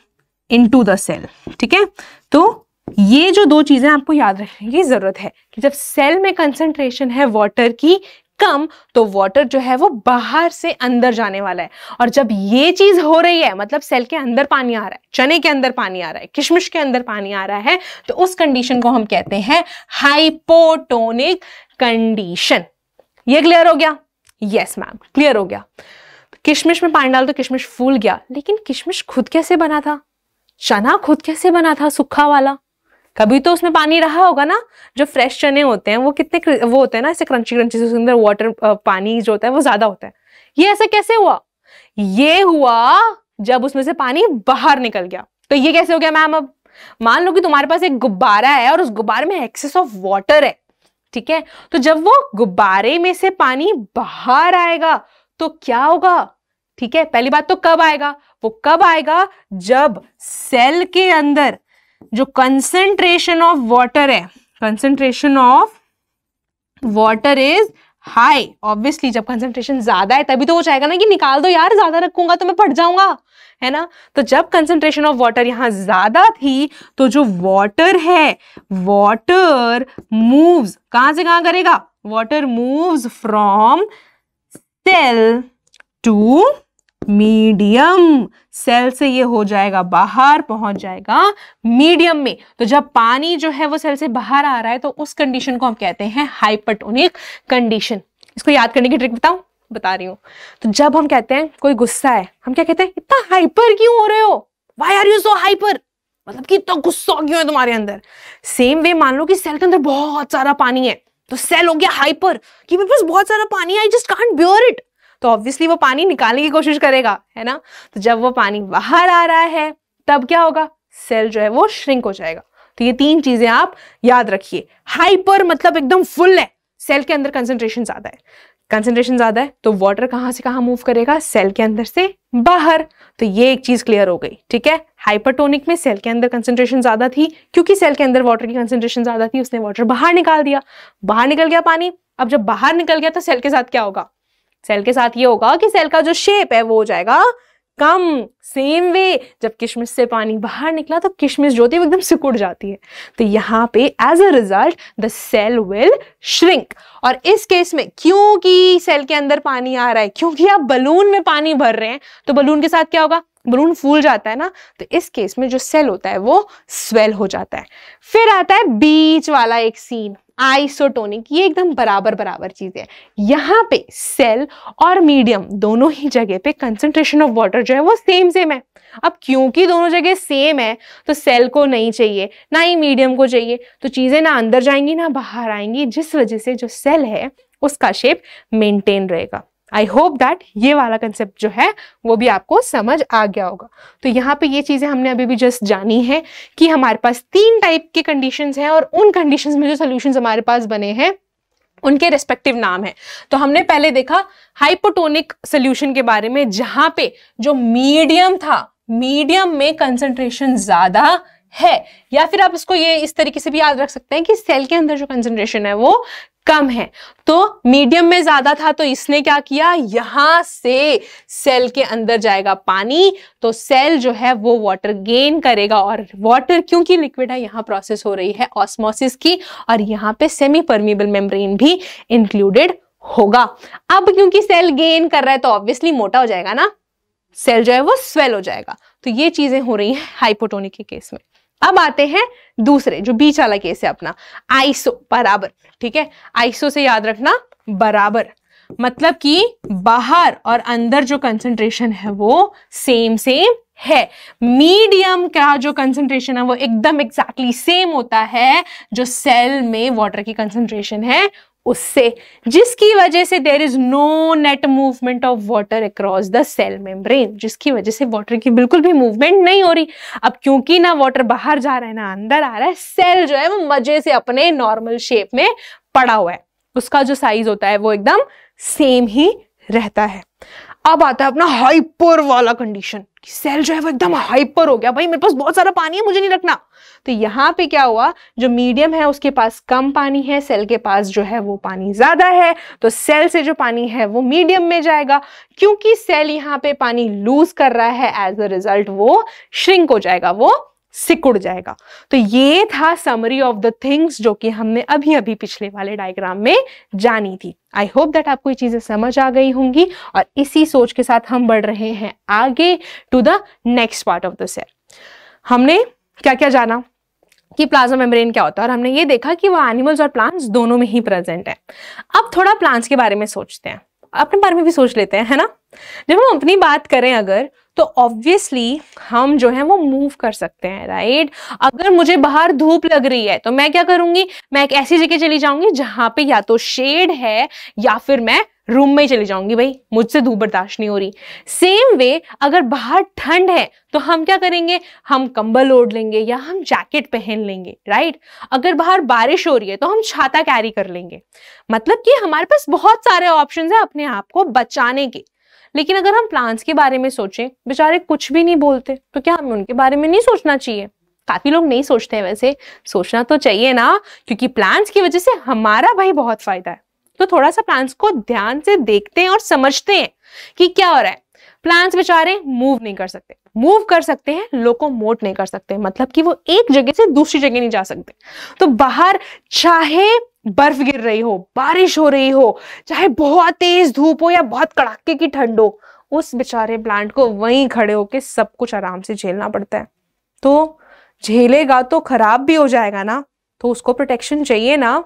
into the cell. ठीक है, तो ये जो 2 चीजें आपको याद रखने की जरूरत है कि जब सेल में कंसंट्रेशन है वाटर की कम, तो वाटर जो है वो बाहर से अंदर जाने वाला है। और जब ये चीज हो रही है, मतलब सेल के अंदर पानी आ रहा है, चने के अंदर पानी आ रहा है, किशमिश के अंदर पानी आ रहा है, तो उस कंडीशन को हम कहते हैं हाइपोटोनिक कंडीशन। ये क्लियर हो गया? यस मैम, क्लियर हो गया। किशमिश में पानी डाल तो किशमिश फूल गया, लेकिन किशमिश खुद कैसे बना था? चना खुद कैसे बना था सूखा वाला? कभी तो उसमें पानी रहा होगा ना। जो फ्रेश चने होते हैं वो कितने वो होते हैं ना, ऐसे क्रंची क्रंची से, उसके अंदर वाटर पानी जो होता है वो ज्यादा होता है। ये ऐसा कैसे हुआ? ये हुआ जब उसमें से पानी बाहर निकल गया। तो ये कैसे हो गया मैम? अब मान लो कि तुम्हारे पास एक गुब्बारा है और उस गुब्बारे में एक्सेस ऑफ वाटर है। ठीक है, तो जब वो गुब्बारे में से पानी बाहर आएगा तो क्या होगा? ठीक है, पहली बात तो कब आएगा? वो कब आएगा जब सेल के अंदर जो कंसंट्रेशन ऑफ वाटर है, concentration of water is high. Obviously जब कंसंट्रेशन ज्यादा है तभी तो वो चाहेगा ना कि निकाल दो यार, ज्यादा रखूंगा तो मैं फट जाऊंगा, है ना। तो जब कंसंट्रेशन ऑफ वाटर यहां ज्यादा थी तो जो वाटर है, वाटर मूव्स कहां से कहां करेगा? Water moves from cell to medium, cell से ये हो जाएगा बाहर, पहुंच जाएगा मीडियम में। तो जब पानी जो है वो सेल से बाहर आ रहा है तो उस कंडीशन को हम कहते हैं हाइपरटोनिक कंडीशन। इसको याद करने की ट्रिक बताऊं? बता रही हूं। तो जब हम कहते हैं कोई गुस्सा है, हम क्या कहते हैं? इतना हाइपर क्यों हो रहे हो? Why are you so hyper? मतलब कि इतना गुस्सा क्यों है तुम्हारे अंदर? सेम वे मान लो कि सेल के अंदर बहुत सारा पानी है, तो सेल हो गया हाइपर कि मेरे पास बहुत सारा पानी है, I just can't bear it. तो ऑब्वियसली वो पानी निकालने की कोशिश करेगा, है ना। तो जब वो पानी बाहर आ रहा है तब क्या होगा? सेल जो है वो श्रिंक हो जाएगा। तो ये तीन चीजें आप याद रखिए। हाइपर मतलब एकदम फुल है, सेल के अंदर कंसंट्रेशन ज्यादा है। कंसंट्रेशन ज्यादा है तो वाटर कहां से कहां मूव करेगा? सेल के अंदर से बाहर। तो ये एक चीज क्लियर हो गई, ठीक है। हाइपरटोनिक में सेल के अंदर कंसंट्रेशन ज्यादा थी, क्योंकि सेल के अंदर वाटर की कंसंट्रेशन ज्यादा थी, उसने वाटर बाहर निकाल दिया, बाहर निकल गया पानी। अब जब बाहर निकल गया तो सेल के साथ क्या होगा? सेल के साथ ये होगा कि सेल का जो शेप है वो हो जाएगा कम। सेम वे जब किशमिश से पानी बाहर निकला तो किशमिश जो थी वो एकदम सिकुड़ जाती है। तो यहाँ पे as a result the cell will shrink. और इस केस में क्योंकि सेल के अंदर पानी आ रहा है, क्योंकि आप बलून में पानी भर रहे हैं, तो बलून के साथ क्या होगा? बलून फूल जाता है ना। तो इस केस में जो सेल होता है वो स्वेल हो जाता है। फिर आता है बीच वाला एक सीन, आइसोटोनिक। ये एकदम बराबर बराबर चीज है। यहाँ पे सेल और मीडियम दोनों ही जगह पे कंसंट्रेशन ऑफ वाटर जो है वो सेम है। अब क्योंकि दोनों जगह सेम है तो सेल को नहीं चाहिए ना ही मीडियम को चाहिए, तो चीजें ना अंदर जाएंगी ना बाहर आएंगी, जिस वजह से जो सेल है उसका शेप मेंटेन रहेगा। आई होप दैट ये वाला कंसेप्ट जो है वो भी आपको समझ आ गया होगा। तो यहाँ पे ये चीजें हमने अभी भी जस्ट जानी है कि हमारे पास तीन टाइप के कंडीशंस हैं और उन कंडीशंस में जो सॉल्यूशंस हमारे पास बने हैं उनके रेस्पेक्टिव नाम है। तो हमने पहले देखा हाइपोटोनिक सोल्यूशन के बारे में, जहां पे जो मीडियम था, मीडियम में कंसंट्रेशन ज्यादा है, या फिर आप इसको ये इस तरीके से भी याद रख सकते हैं कि सेल के अंदर जो कंसंट्रेशन है वो कम है। तो मीडियम में ज्यादा था तो इसने क्या किया? यहां से सेल के अंदर जाएगा पानी, तो सेल जो है वो वाटर गेन करेगा। और वाटर क्योंकि लिक्विड है, यहां प्रोसेस हो रही है ऑस्मोसिस की, और यहां पे सेमी परमिएबल मेम्ब्रेन भी इंक्लूडेड होगा। अब क्योंकि सेल गेन कर रहा है तो ऑब्वियसली मोटा हो जाएगा ना, सेल जो है वो स्वेल हो जाएगा। तो ये चीजें हो रही हैं हाइपोटोनिक के केस में। अब आते हैं दूसरे, जो बीच वाला केस है अपना, आइसो बराबर, ठीक है। आइसो से याद रखना बराबर, मतलब कि बाहर और अंदर जो कंसंट्रेशन है वो सेम है। मीडियम का जो कंसंट्रेशन है वो एकदम एग्जैक्टली सेम होता है जो सेल में वाटर की कंसंट्रेशन है उससे, जिसकी वजह से there is no net movement of water across the cell membrane, जिसकी वजह से वाटर की बिल्कुल भी मूवमेंट नहीं हो रही। अब क्योंकि ना वाटर बाहर जा रहा है ना अंदर आ रहा है, सेल जो है वो मजे से अपने नॉर्मल शेप में पड़ा हुआ है, उसका जो साइज होता है वो एकदम सेम ही रहता है। अब आता है अपना हाइपर वाला कंडीशन, सेल जो है वो एकदम हाइपर हो गया, भाई मेरे पास बहुत सारा पानी है, मुझे नहीं रखना। तो यहाँ पे क्या हुआ? जो मीडियम है उसके पास कम पानी है, सेल के पास जो है वो पानी ज्यादा है, तो सेल से जो पानी है वो मीडियम में जाएगा। क्योंकि सेल यहाँ पे पानी लूज कर रहा है, एज अ रिजल्ट वो श्रिंक हो जाएगा, वो सिकुड़ जाएगा। तो ये था समरी ऑफ द थिंग्स जो कि हमने अभी अभी पिछले वाले डायग्राम में जानी थी। आई होप दैट आपको ये चीजें समझ आ गई होंगी, और इसी सोच के साथ हम बढ़ रहे हैं आगे to the next part of the cell. हमने क्या क्या जाना कि प्लाज्मा मेम्ब्रेन क्या होता है, और हमने ये देखा कि वो एनिमल्स और प्लांट्स दोनों में ही प्रेजेंट है। अब थोड़ा प्लांट्स के बारे में सोचते हैं, अपने बारे में भी सोच लेते हैं, है ना। जब हम अपनी बात करें अगर, तो ऑब्वियसली हम जो है वो मूव कर सकते हैं, राइट। अगर मुझे बाहर धूप लग रही है तो मैं क्या करूंगी? मैं एक ऐसी जगह चली जाऊंगी जहां पे या तो शेड है या फिर मैं रूम में ही चली जाऊंगी, भाई मुझसे धूप बर्दाश्त नहीं हो रही। सेम वे अगर बाहर ठंड है तो हम क्या करेंगे? हम कंबल ओढ़ लेंगे या हम जैकेट पहन लेंगे, राइट। अगर बाहर बारिश हो रही है तो हम छाता कैरी कर लेंगे। मतलब कि हमारे पास बहुत सारे ऑप्शंस हैं अपने आप को बचाने के। लेकिन अगर हम प्लांट्स के बारे में सोचें, बेचारे कुछ भी नहीं बोलते, तो क्या हमें उनके बारे में नहीं सोचना चाहिए? काफी लोग नहीं सोचते हैं, वैसे सोचना तो चाहिए ना, क्योंकि प्लांट्स की वजह से हमारा भाई बहुत फायदा है। तो थोड़ा सा प्लांट्स को ध्यान से देखते हैं और समझते हैं कि क्या हो रहा है। प्लांट्स बेचारे मूव नहीं कर सकते, मूव कर सकते हैं, लोकोमोट नहीं कर सकते, मतलब कि वो एक जगह से दूसरी जगह नहीं जा सकते। तो बाहर चाहे बर्फ गिर रही हो, बारिश हो रही हो, चाहे बहुत तेज धूप हो या बहुत कड़ाके की ठंड हो, उस बेचारे प्लांट को वहीं खड़े होके सब कुछ आराम से झेलना पड़ता है। तो झेलेगा तो खराब भी हो जाएगा ना, तो उसको प्रोटेक्शन चाहिए ना।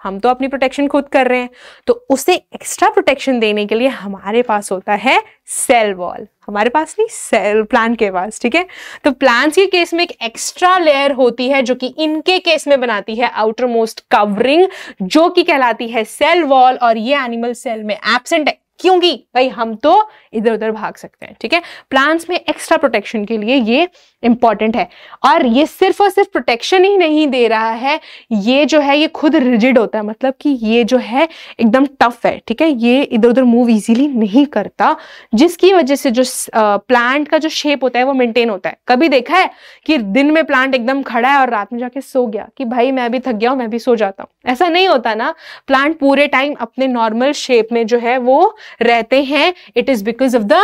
हम तो अपनी प्रोटेक्शन खुद कर रहे हैं, तो उसे एक्स्ट्रा प्रोटेक्शन देने के लिए हमारे पास होता है सेल वॉल। हमारे पास नहीं, सेल प्लांट के पास, ठीक है। तो प्लांट्स के केस में एक एक्स्ट्रा लेयर होती है जो कि इनके केस में बनाती है आउटर मोस्ट कवरिंग, जो कि कहलाती है सेल वॉल, और ये एनिमल सेल में एब्सेंट है क्योंकि भाई हम तो इधर उधर भाग सकते हैं, ठीक है। प्लांट्स में एक्स्ट्रा प्रोटेक्शन के लिए ये इंपॉर्टेंट है। और ये सिर्फ और सिर्फ प्रोटेक्शन ही नहीं दे रहा है, ये जो है ये खुद रिजिड होता है, मतलब कि ये जो है एकदम टफ है, ठीक है। ये इधर उधर मूव इजीली नहीं करता, जिसकी वजह से जो प्लांट का जो शेप होता है वो मेंटेन होता है। कभी देखा है कि दिन में प्लांट एकदम खड़ा है और रात में जाके सो गया कि भाई मैं भी थक गया हूं, मैं भी सो जाता हूं? ऐसा नहीं होता ना। प्लांट पूरे टाइम अपने नॉर्मल शेप में जो है वो रहते हैं। It is because of the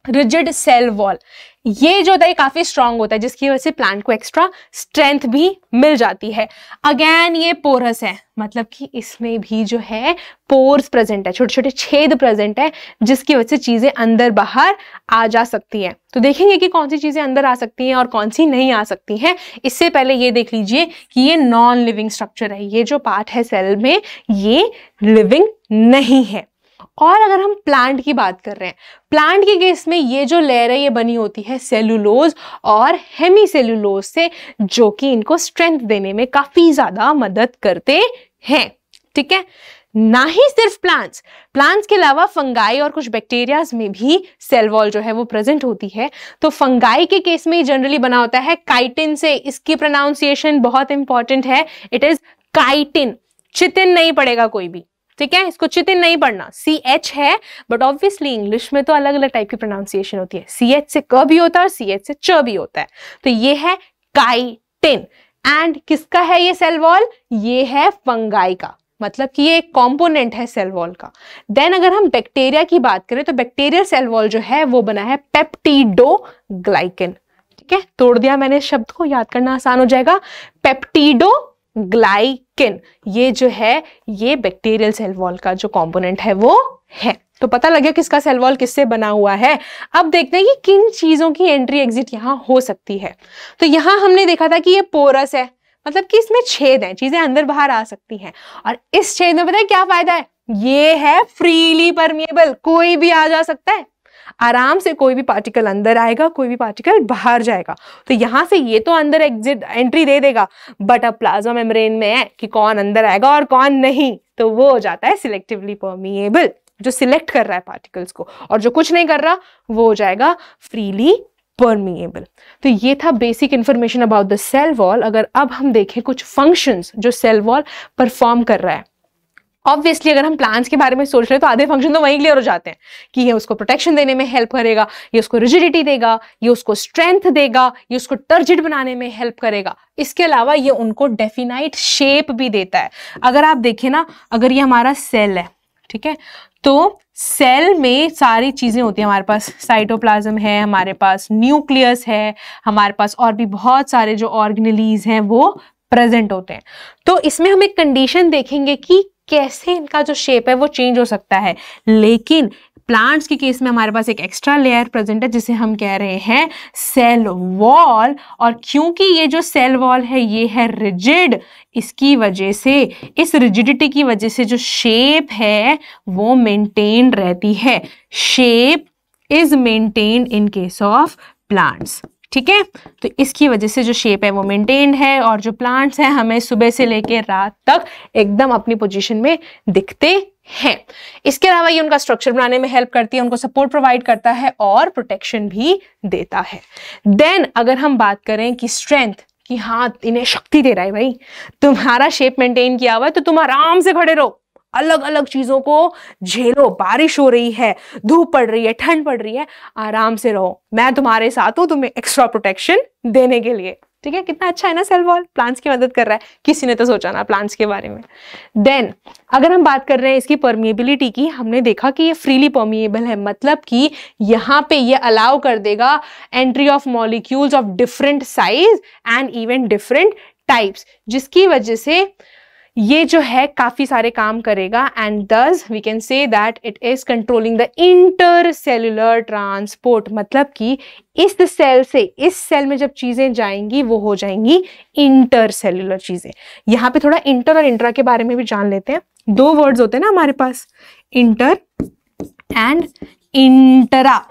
rigid cell wall. ये जो होता है काफी स्ट्रांग होता है, जिसकी वजह से प्लांट को एक्स्ट्रा स्ट्रेंथ भी मिल जाती है। अगेन ये पोरस है, मतलब कि इसमें भी जो है पोर्स प्रेजेंट है, छोटे छोटे छेद प्रेजेंट है, जिसकी वजह से चीजें अंदर बाहर आ जा सकती हैं। तो देखेंगे कि कौन सी चीजें अंदर आ सकती हैं और कौन सी नहीं आ सकती हैं। इससे पहले ये देख लीजिए कि ये नॉन लिविंग स्ट्रक्चर है, ये जो पार्ट है सेल में ये लिविंग नहीं है। और अगर हम प्लांट की बात कर रहे हैं, प्लांट के केस में ये जो लेयर है ये बनी होती है सेलुलोज और हेमीसेलुलोज से, जो कि इनको स्ट्रेंथ देने में काफी ज्यादा मदद करते हैं, ठीक है। ना ही सिर्फ प्लांट्स के अलावा फंगाई और कुछ बैक्टीरियाज में भी सेल वॉल जो है वो प्रेजेंट होती है। तो फंगाई के केस में जनरली बना होता है काइटिन से। इसकी प्रोनाउंसिएशन बहुत इंपॉर्टेंट है, इट इज काइटिन। चितिन नहीं पड़ेगा कोई भी, ठीक है। इसको चितिन नहीं पढ़ना, CH है, बट ऑब्वियसली इंग्लिश में तो अलग अलग टाइप की प्रोनाउंसिएशन होती है। CH से क भी होता है और CH से च भी होता है। तो ये है काइटिन। एंड किसका है ये सेल वॉल? ये है फंगाई का, मतलब कि ये एक कंपोनेंट है सेल वॉल का। देन अगर हम बैक्टीरिया की बात करें तो बैक्टीरियल सेल वॉल जो है वो बना है पेप्टिडोग्लाइकेन, ठीक है। तोड़ दिया मैंने शब्द को, याद करना आसान हो जाएगा। पेप्टिडोग्लाइकेन ये जो है ये बैक्टीरियल सेल वॉल का जो कंपोनेंट है वो है। तो पता लगे किसका सेल वॉल किससे बना हुआ है। अब देखते हैं कि किन चीजों की एंट्री एग्जिट यहां हो सकती है। तो यहां हमने देखा था कि ये पोरस है, मतलब कि इसमें छेद है, चीजें अंदर बाहर आ सकती हैं। और इस छेद में पता है क्या फायदा है? ये है फ्रीली परमिएबल, कोई भी आ जा सकता है आराम से, कोई भी पार्टिकल अंदर आएगा, कोई भी पार्टिकल बाहर जाएगा। तो यहां से ये तो अंदर एग्जिट एंट्री दे देगा, बट अब प्लाज्मा मेम्ब्रेन में है कि कौन अंदर आएगा और कौन नहीं, तो वो हो जाता है सिलेक्टिवली परमिएबल, जो सिलेक्ट कर रहा है पार्टिकल्स को, और जो कुछ नहीं कर रहा वो हो जाएगा फ्रीली परमिएबल। तो ये था basic information about the cell wall. अगर अब हम देखें कुछ फंक्शंस जो सेल वॉल परफॉर्म कर रहा है, ऑब्वियसली अगर हम प्लांट्स के बारे में सोच रहे हैं तो आधे फंक्शन तो वहीं क्लियर हो जाते हैं कि ये उसको प्रोटेक्शन देने में हेल्प करेगा, ये उसको रिजिडिटी देगा, ये उसको स्ट्रेंथ देगा, ये उसको टर्जिड बनाने में हेल्प करेगा। इसके अलावा ये उनको डेफिनाइट शेप भी देता है। अगर आप देखें ना, अगर ये हमारा सेल है, ठीक है, तो सेल में सारी चीजें होती हैं। हमारे पास साइटोप्लाज्म है, हमारे पास न्यूक्लियस है, हमारे पास और भी बहुत सारे जो ऑर्गेनेलीज हैं वो प्रेजेंट होते हैं। तो इसमें हम एक कंडीशन देखेंगे कि कैसे इनका जो शेप है वो चेंज हो सकता है। लेकिन प्लांट्स के केस में हमारे पास एक एक्स्ट्रा लेयर प्रेजेंट है जिसे हम कह रहे हैं सेल वॉल। और क्योंकि ये जो सेल वॉल है ये है रिजिड, इसकी वजह से, इस रिजिडिटी की वजह से जो शेप है वो मेंटेन रहती है। Shape is maintained in case of plants, ठीक है। तो इसकी वजह से जो शेप है वो मेंटेन्ड है, और जो प्लांट्स हैं हमें सुबह से लेकर रात तक एकदम अपनी पोजीशन में दिखते हैं। इसके अलावा ये उनका स्ट्रक्चर बनाने में हेल्प करती है, उनको सपोर्ट प्रोवाइड करता है और प्रोटेक्शन भी देता है। देन अगर हम बात करें कि स्ट्रेंथ, कि हाँ इन्हें शक्ति दे रहा है, भाई तुम्हारा शेप मेंटेन किया हुआ है तो तुम आराम से खड़े रहो, अलग अलग चीजों को झेलो, बारिश हो रही है, धूप पड़ रही है, ठंड पड़ रही है, आराम से रहो, मैं तुम्हारे साथ हूं तुम्हें एक्स्ट्रा प्रोटेक्शन देने के लिए, ठीक है। कितना अच्छा है ना सेल वॉल, प्लांट्स की मदद कर रहा है। किसी ने तो सोचा ना प्लांट्स के बारे में। देन अगर हम बात कर रहे हैं इसकी परमिएबिलिटी की, हमने देखा कि ये फ्रीली परमिएबल है, मतलब कि यहाँ पे ये अलाउ कर देगा entry of molecules of different size and even different types, जिसकी वजह से ये जो है काफी सारे काम करेगा and thus we can say that it is controlling the intercellular transport, मतलब कि इस सेल से इस सेल में जब चीजें जाएंगी वो हो जाएंगी इंटरसेल्युलर चीजें। यहाँ पे थोड़ा इंटर और इंट्रा के बारे में भी जान लेते हैं। दो वर्ड्स होते हैं ना हमारे पास, इंटर एंड इंटरा।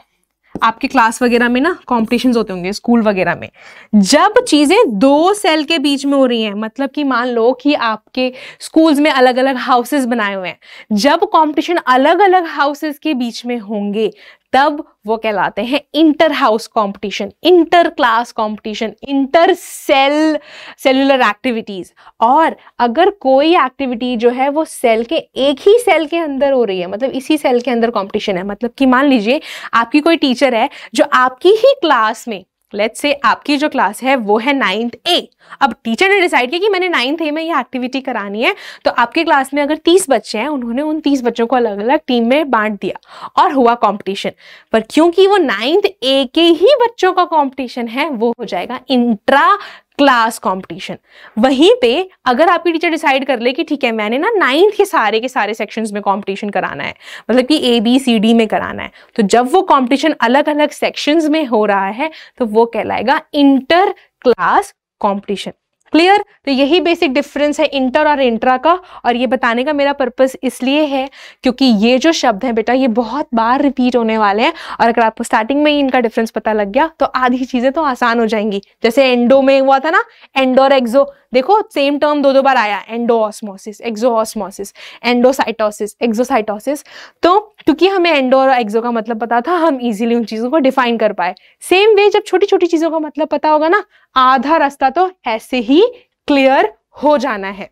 आपके क्लास वगैरह में ना कॉम्पिटिशन्स होते होंगे स्कूल वगैरह में, जब चीजें दो सेल के बीच में हो रही हैं, मतलब कि मान लो कि आपके स्कूल्स में अलग अलग हाउसेस बनाए हुए हैं, जब कंपटीशन अलग अलग हाउसेस के बीच में होंगे तब वो कहलाते हैं inter house competition, inter class competition, inter cellular activities. और अगर कोई एक्टिविटी जो है वो सेल के एक ही सेल के अंदर हो रही है, मतलब इसी सेल के अंदर कंपटीशन है, मतलब कि मान लीजिए आपकी कोई टीचर है जो आपकी ही क्लास में, लेट्स से आपकी जो क्लास है वो है 9th A। अब टीचर ने डिसाइड किया कि मैंने 9th A में ये एक्टिविटी करानी है, तो आपके क्लास में अगर 30 बच्चे हैं, उन्होंने उन 30 बच्चों को अलग अलग टीम में बांट दिया और हुआ कंपटीशन। पर क्योंकि वो 9th A के ही बच्चों का कंपटीशन है, वो हो जाएगा इंट्रा क्लास कंपटीशन। वहीं पे अगर आपकी टीचर डिसाइड कर ले कि ठीक है मैंने ना 9th के सारे सेक्शंस में कंपटीशन कराना है, मतलब कि ABCD में कराना है, तो जब वो कंपटीशन अलग अलग सेक्शंस में हो रहा है तो वो कहलाएगा इंटर क्लास कंपटीशन। क्लियर? तो यही बेसिक डिफरेंस है इंटर और इंट्रा का, और ये बताने का मेरा पर्पस इसलिए है क्योंकि ये जो शब्द हैं बेटा ये बहुत बार रिपीट होने वाले हैं, और अगर आपको स्टार्टिंग में ही इनका डिफरेंस पता लग गया तो आधी चीजें तो आसान हो जाएंगी। जैसे एंडो में हुआ था ना, एंडो और एक्सो, देखो सेम टर्म दो बार आया, एंडोऑस्मोसिस, एक्सोऑस्मोसिस, एंडोसाइटोसिस, एक्सोसाइटोसिस। तो क्योंकि हमें एंडो और एक्सो का मतलब पता था, हम इजीली उन चीजों को डिफाइन कर पाए। सेम वे जब छोटी छोटी चीजों का मतलब पता होगा ना, आधा रास्ता तो ऐसे ही क्लियर हो जाना है।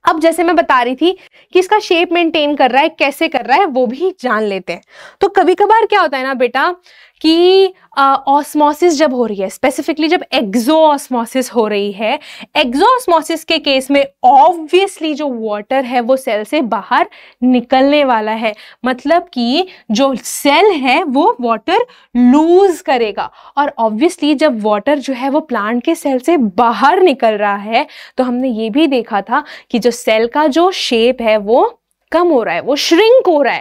अब जैसे मैं बता रही थी कि इसका शेप मेंटेन कर रहा है, कैसे कर रहा है वो भी जान लेते हैं। तो कभी कभार क्या होता है ना बेटा कि ऑस्मोसिस जब हो रही है, स्पेसिफिकली जब एक्सोऑस्मोसिस हो रही है, एक्सोऑस्मोसिस के केस में ऑब्वियसली जो वाटर है वो सेल से बाहर निकलने वाला है, मतलब कि जो सेल है वो वाटर लूज करेगा। और ऑब्वियसली जब वाटर जो है वो प्लांट के सेल से बाहर निकल रहा है, तो हमने ये भी देखा था कि जो सेल का जो शेप है वो कम हो रहा है, वो श्रिंक हो रहा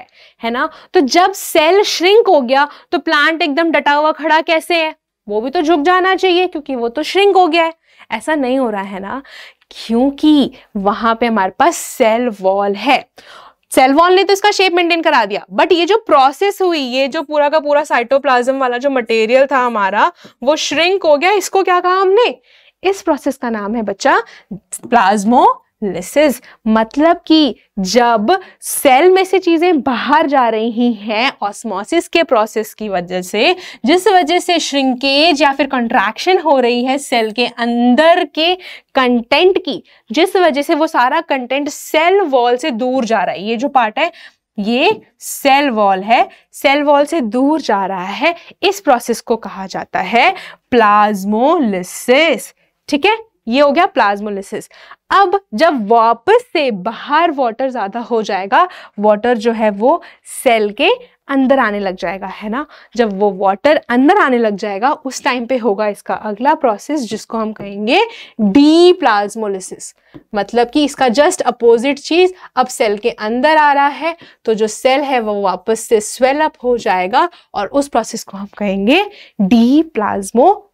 है ना। तो जब सेल श्रिंक हो गया तो प्लांट एकदम डटा हुआ खड़ा कैसे है, वो भी तो झुक जाना चाहिए क्योंकि वो तो श्रिंक हो गया है। ऐसा नहीं हो रहा है ना, क्योंकि वहां पे हमारे पास सेल वॉल है। सेल वॉल ने तो इसका शेप मेंटेन करा दिया, बट ये जो प्रोसेस हुई, ये जो पूरा का पूरा साइटोप्लाज्म वाला जो मटेरियल था हमारा वो श्रिंक हो गया। इसको क्या कहा हमने? इस प्रोसेस का नाम है बच्चा प्लाज्मोलिसिस। मतलब कि जब सेल में से चीजें बाहर जा रही हैं ऑस्मोसिस के प्रोसेस की वजह से, जिस वजह से श्रिंकेज या फिर कंट्रैक्शन हो रही है सेल के अंदर के कंटेंट की, जिस वजह से वो सारा कंटेंट सेल वॉल से दूर जा रहा है। ये जो पार्ट है ये सेल वॉल है, सेल वॉल से दूर जा रहा है, इस प्रोसेस को कहा जाता है प्लाज्मोलिसिस। ठीक है, ये हो गया प्लाज्मोलिसिस। अब जब वापस से बाहर वाटर ज्यादा हो जाएगा, वाटर जो है वो सेल के अंदर आने लग जाएगा, है ना। जब वो वाटर अंदर आने लग जाएगा उस टाइम पे होगा इसका अगला प्रोसेस जिसको हम कहेंगे डीप्लाज्मोलिसिस। मतलब कि इसका जस्ट अपोजिट चीज, अब सेल के अंदर आ रहा है तो जो सेल है वो वापस से स्वेल अप हो जाएगा और उस प्रोसेस को हम कहेंगे डीप्लाज्मोलिसिस।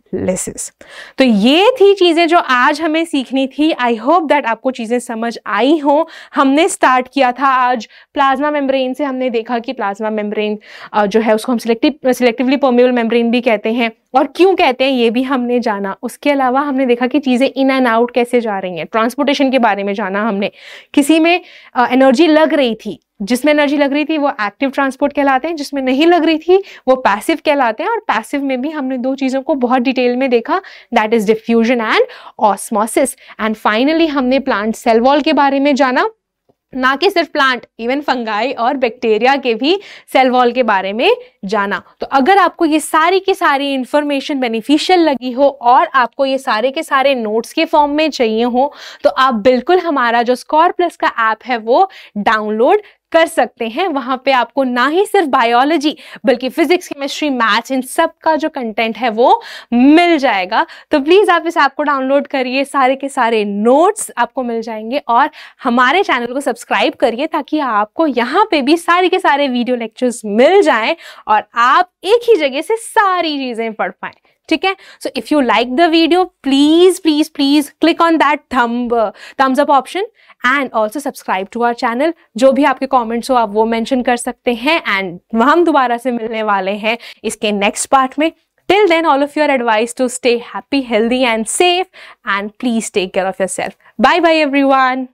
तो ये थी चीजें जो आज हमें सीखनी थी। आई होप दैट आपको चीजें समझ आई हो। हमने स्टार्ट किया था आज प्लाज्मा मेम्ब्रेन से। हमने देखा कि प्लाज्मा मेम्ब्रेन जो है उसको हम सिलेक्टिवली परमेबल मेम्ब्रेन भी कहते हैं, और क्यों कहते हैं ये भी हमने जाना। उसके अलावा हमने देखा कि चीजें इन एंड आउट कैसे जा रही हैं, ट्रांसपोर्टेशन के बारे में जाना हमने। किसी में एनर्जी लग रही थी, जिसमें एनर्जी लग रही थी वो एक्टिव ट्रांसपोर्ट कहलाते हैं, जिसमें नहीं लग रही थी वो पैसिव कहलाते हैं। और पैसिव में भी हमने दो चीजों को बहुत डिटेल में देखा, that is diffusion and osmosis. And finally हमने प्लांट सेल वॉल के बारे में जाना, ना कि सिर्फ प्लांट, इवन फंगाई और बैक्टीरिया के भी सेल वॉल के बारे में जाना। तो अगर आपको ये सारी की सारी इंफॉर्मेशन बेनिफिशियल लगी हो और आपको ये सारे के सारे नोट्स के फॉर्म में चाहिए हो, तो आप बिल्कुल हमारा जो स्कोर प्लस का ऐप है वो डाउनलोड कर सकते हैं। वहां पे आपको ना ही सिर्फ बायोलॉजी बल्कि फिजिक्स, केमिस्ट्री, मैथ्स, इन सब का जो कंटेंट है वो मिल जाएगा। तो प्लीज आप इस ऐप को डाउनलोड करिए, सारे के सारे नोट्स आपको मिल जाएंगे और हमारे चैनल को सब्सक्राइब करिए ताकि आपको यहाँ पे भी सारे के सारे वीडियो लेक्चर्स मिल जाएं और आप एक ही जगह से सारी चीजें पढ़ पाएं। ठीक है, so if you like the video please please please click on that thumbs up option and also subscribe to our channel. जो भी आपके कमेंट्स हो आप वो मेंशन कर सकते हैं एंड हम दोबारा से मिलने वाले हैं इसके नेक्स्ट पार्ट में। Till then, all of your advice to stay happy, healthy and safe, and please take care of yourself. Bye bye everyone.